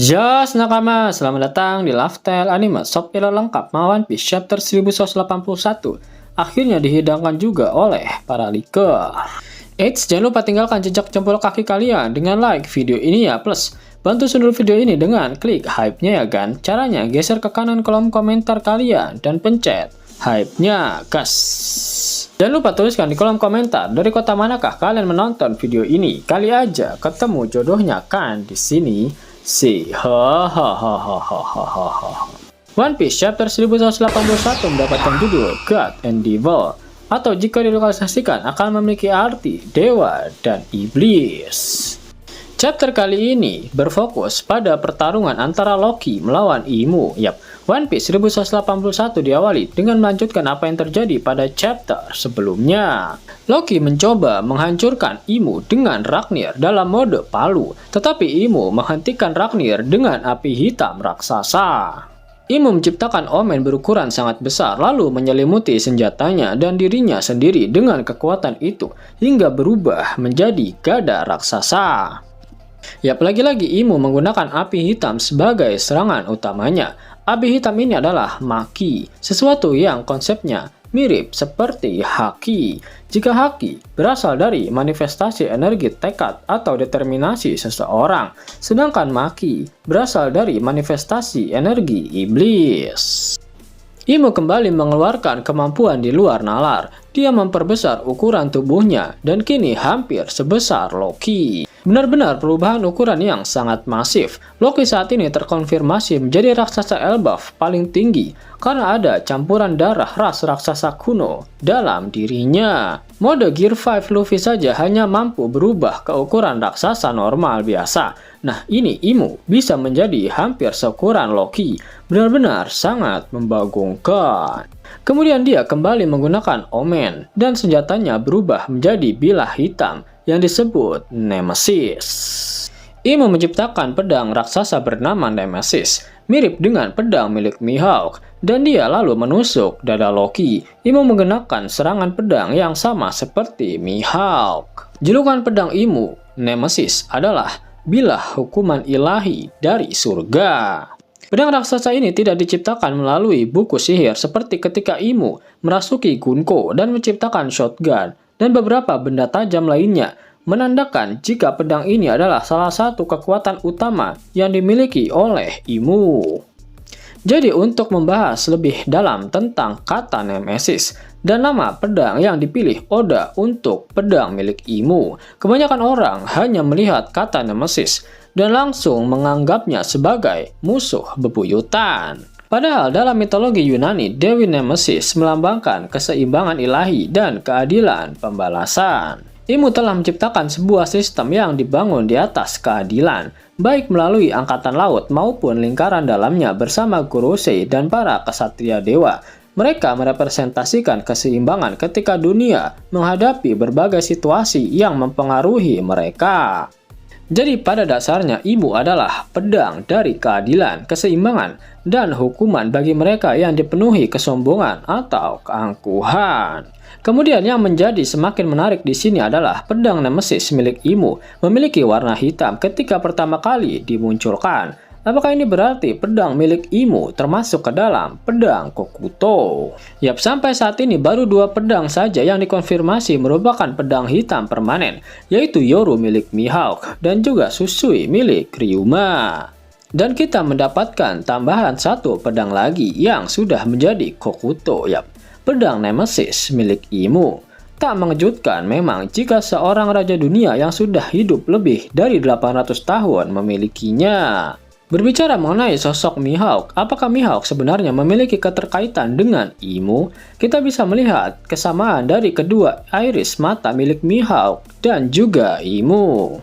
Jos nakama, selamat datang di Lifestyle Anime Shop Elo lengkap One Piece Chapter 1181. Akhirnya dihidangkan juga oleh para leaker. Eits, jangan lupa tinggalkan jejak jempol kaki kalian dengan like video ini ya, plus bantu sundul video ini dengan klik hype-nya ya kan. Caranya geser ke kanan kolom komentar kalian dan pencet hype-nya, gas. Jangan lupa tuliskan di kolom komentar dari kota manakah kalian menonton video ini. Kali aja ketemu jodohnya kan di sini. One Piece Chapter 1181 mendapatkan judul God and Devil, atau jika dilokalisasikan akan memiliki arti dewa dan iblis. Chapter kali ini berfokus pada pertarungan antara Loki melawan Imu. One Piece 1181 diawali dengan melanjutkan apa yang terjadi pada chapter sebelumnya. Loki mencoba menghancurkan Imu dengan Ragnir dalam mode palu, tetapi Imu menghentikan Ragnir dengan api hitam raksasa. Imu menciptakan omen berukuran sangat besar, lalu menyelimuti senjatanya dan dirinya sendiri dengan kekuatan itu hingga berubah menjadi gada raksasa. Lagi-lagi Imu menggunakan api hitam sebagai serangan utamanya. Api hitam ini adalah Maki, sesuatu yang konsepnya mirip seperti Haki. Jika Haki berasal dari manifestasi energi tekad atau determinasi seseorang, sedangkan Maki berasal dari manifestasi energi iblis. Imu kembali mengeluarkan kemampuan di luar nalar. Dia memperbesar ukuran tubuhnya dan kini hampir sebesar Loki. Benar-benar perubahan ukuran yang sangat masif. Loki saat ini terkonfirmasi menjadi raksasa Elbaf paling tinggi karena ada campuran darah ras raksasa kuno dalam dirinya. Mode Gear 5 Luffy saja hanya mampu berubah ke ukuran raksasa normal biasa. Nah, ini Imu bisa menjadi hampir seukuran Loki. Benar-benar sangat membagongkan. Kemudian dia kembali menggunakan omen dan senjatanya berubah menjadi bilah hitam yang disebut Nemesis. Imu menciptakan pedang raksasa bernama Nemesis, mirip dengan pedang milik Mihawk, dan dia lalu menusuk dada Loki. Imu menggunakan serangan pedang yang sama seperti Mihawk. Julukan pedang Imu, Nemesis, adalah bilah hukuman ilahi dari surga. Pedang raksasa ini tidak diciptakan melalui buku sihir seperti ketika Imu merasuki Gunko dan menciptakan shotgun dan beberapa benda tajam lainnya, menandakan jika pedang ini adalah salah satu kekuatan utama yang dimiliki oleh Imu. Jadi untuk membahas lebih dalam tentang kata Nemesis dan nama pedang yang dipilih Oda untuk pedang milik Imu, kebanyakan orang hanya melihat kata Nemesis dan langsung menganggapnya sebagai musuh bebuyutan. Padahal dalam mitologi Yunani, Dewi Nemesis melambangkan keseimbangan ilahi dan keadilan pembalasan. Imu telah menciptakan sebuah sistem yang dibangun di atas keadilan, baik melalui angkatan laut maupun lingkaran dalamnya bersama Kurosei dan para kesatria dewa. Mereka merepresentasikan keseimbangan ketika dunia menghadapi berbagai situasi yang mempengaruhi mereka. Jadi pada dasarnya Imu adalah pedang dari keadilan, keseimbangan, dan hukuman bagi mereka yang dipenuhi kesombongan atau keangkuhan. Kemudian yang menjadi semakin menarik di sini adalah pedang Nemesis milik Imu memiliki warna hitam ketika pertama kali dimunculkan. Apakah ini berarti pedang milik Imu termasuk ke dalam pedang Kokuto? Sampai saat ini baru 2 pedang saja yang dikonfirmasi merupakan pedang hitam permanen, yaitu Yoru milik Mihawk dan juga Susui milik Ryuma. Dan kita mendapatkan tambahan 1 pedang lagi yang sudah menjadi Kokuto, pedang Nemesis milik Imu. Tak mengejutkan memang jika seorang raja dunia yang sudah hidup lebih dari 800 tahun memilikinya. Berbicara mengenai sosok Mihawk, apakah Mihawk sebenarnya memiliki keterkaitan dengan Imu? Kita bisa melihat kesamaan dari kedua iris mata milik Mihawk dan juga Imu.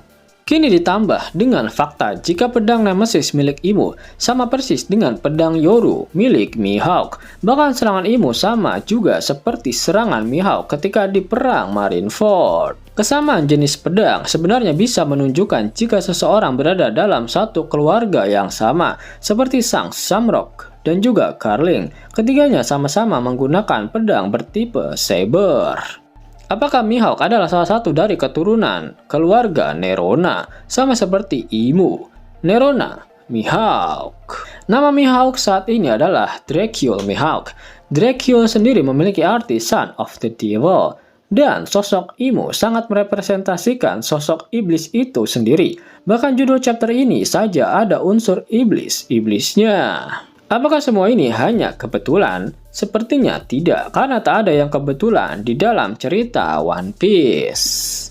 Kini ditambah dengan fakta jika pedang Nemesis milik Imu sama persis dengan pedang Yoru milik Mihawk. Bahkan serangan Imu sama juga seperti serangan Mihawk ketika di perang Marineford. Kesamaan jenis pedang sebenarnya bisa menunjukkan jika seseorang berada dalam satu keluarga yang sama, seperti sang Samrock dan juga Carling. Ketiganya sama-sama menggunakan pedang bertipe saber. Apakah Mihawk adalah salah satu dari keturunan keluarga Nerona, sama seperti Imu? Nerona Mihawk. Nama Mihawk saat ini adalah Dracul Mihawk. Dracul sendiri memiliki arti Son of the Devil. Dan sosok Imo sangat merepresentasikan sosok iblis itu sendiri. Bahkan judul chapter ini saja ada unsur iblis-iblisnya. Apakah semua ini hanya kebetulan? Sepertinya tidak, karena tak ada yang kebetulan di dalam cerita One Piece.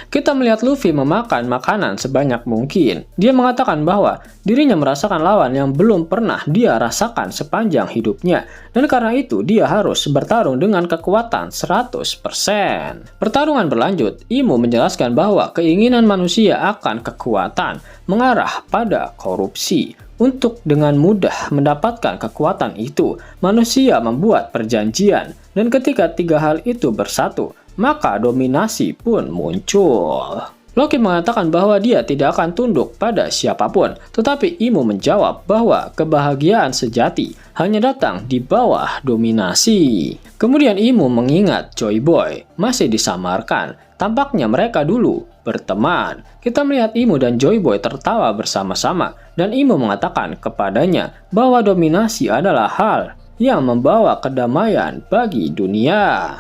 Kita melihat Luffy memakan makanan sebanyak mungkin. Dia mengatakan bahwa dirinya merasakan lawan yang belum pernah dia rasakan sepanjang hidupnya. Dan karena itu dia harus bertarung dengan kekuatan 100%. Pertarungan berlanjut, Imo menjelaskan bahwa keinginan manusia akan kekuatan mengarah pada korupsi. Untuk dengan mudah mendapatkan kekuatan itu, manusia membuat perjanjian. Dan ketika tiga hal itu bersatu, maka dominasi pun muncul. Loki mengatakan bahwa dia tidak akan tunduk pada siapapun, tetapi Imo menjawab bahwa kebahagiaan sejati hanya datang di bawah dominasi. Kemudian Imo mengingat Joy Boy masih disamarkan, tampaknya mereka dulu berteman. Kita melihat Imo dan Joy Boy tertawa bersama-sama, dan Imo mengatakan kepadanya bahwa dominasi adalah hal yang membawa kedamaian bagi dunia.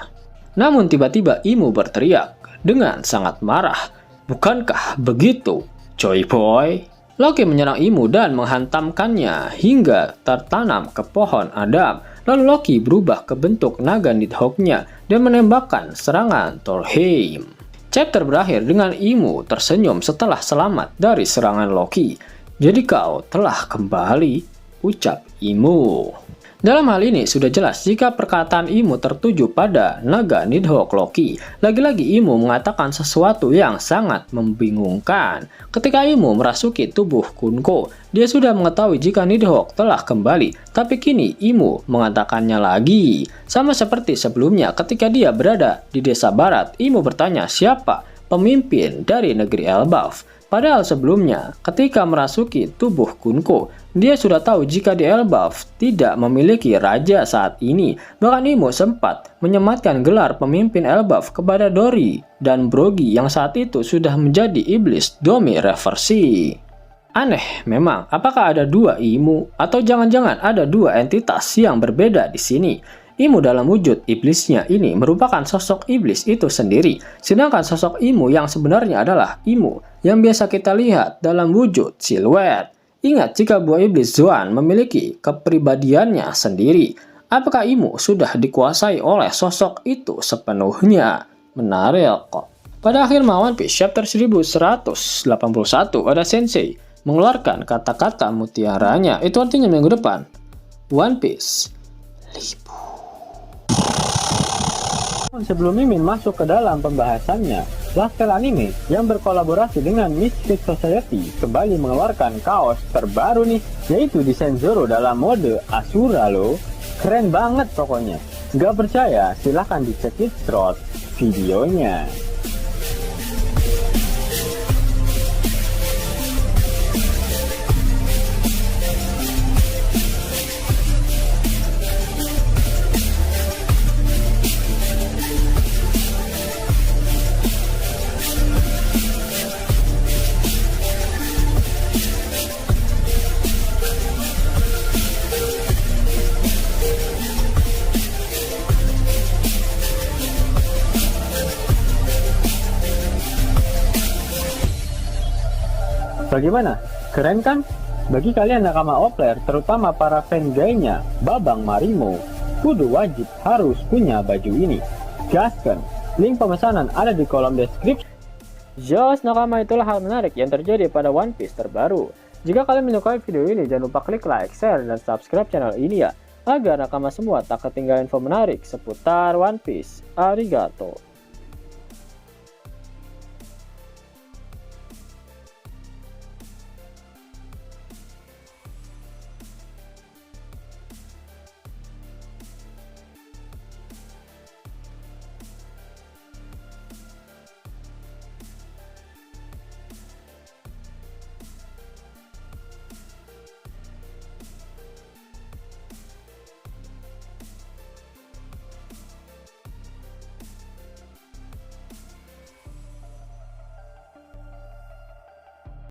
Namun tiba-tiba Imo berteriak dengan sangat marah. Bukankah begitu, Joy Boy? Loki menyerang Imo dan menghantamkannya hingga tertanam ke pohon Adam. Lalu Loki berubah ke bentuk naga Nidhogg-nya dan menembakkan serangan Torheim. Chapter berakhir dengan Imo tersenyum setelah selamat dari serangan Loki. Jadi kau telah kembali, ucap Imo. Dalam hal ini sudah jelas jika perkataan Imo tertuju pada naga Nidhogg Loki. Lagi-lagi Imo mengatakan sesuatu yang sangat membingungkan. Ketika Imo merasuki tubuh Kunko, dia sudah mengetahui jika Nidhogg telah kembali. Tapi kini Imo mengatakannya lagi. Sama seperti sebelumnya ketika dia berada di desa barat, Imo bertanya siapa pemimpin dari negeri Elbaf. Padahal sebelumnya, ketika merasuki tubuh Kunko, dia sudah tahu jika di Elbaf tidak memiliki raja saat ini. Bahkan Imo sempat menyematkan gelar pemimpin Elbaf kepada Dory dan Brogy yang saat itu sudah menjadi iblis Domi reversi. Aneh memang, apakah ada dua Imo? Atau jangan-jangan ada dua entitas yang berbeda di sini? Imo dalam wujud iblisnya ini merupakan sosok iblis itu sendiri. Sedangkan sosok Imo yang sebenarnya adalah Imo yang biasa kita lihat dalam wujud siluet. Ingat jika buah iblis Zoan memiliki kepribadiannya sendiri. Apakah Imo sudah dikuasai oleh sosok itu sepenuhnya? Menarik kok. Pada akhir One Piece chapter 1181 ada Sensei mengeluarkan kata-kata mutiaranya. Itu artinya minggu depan One Piece Sebelum Mimin masuk ke dalam pembahasannya, Lasker Anime yang berkolaborasi dengan Mystic Society kembali mengeluarkan kaos terbaru nih, yaitu desain Zoro dalam mode Asura loh. Keren banget pokoknya. Gak percaya? Silahkan dicek through videonya. Bagaimana? Keren kan? Bagi kalian nakama Opler, terutama para fan gaynya Babang Marimo, kudu wajib harus punya baju ini. Gaskan, link pemesanan ada di kolom deskripsi. Jos nakama, itulah hal menarik yang terjadi pada One Piece terbaru. Jika kalian menyukai video ini, jangan lupa klik like, share, dan subscribe channel ini ya, agar nakama semua tak ketinggalan info menarik seputar One Piece. Arigato.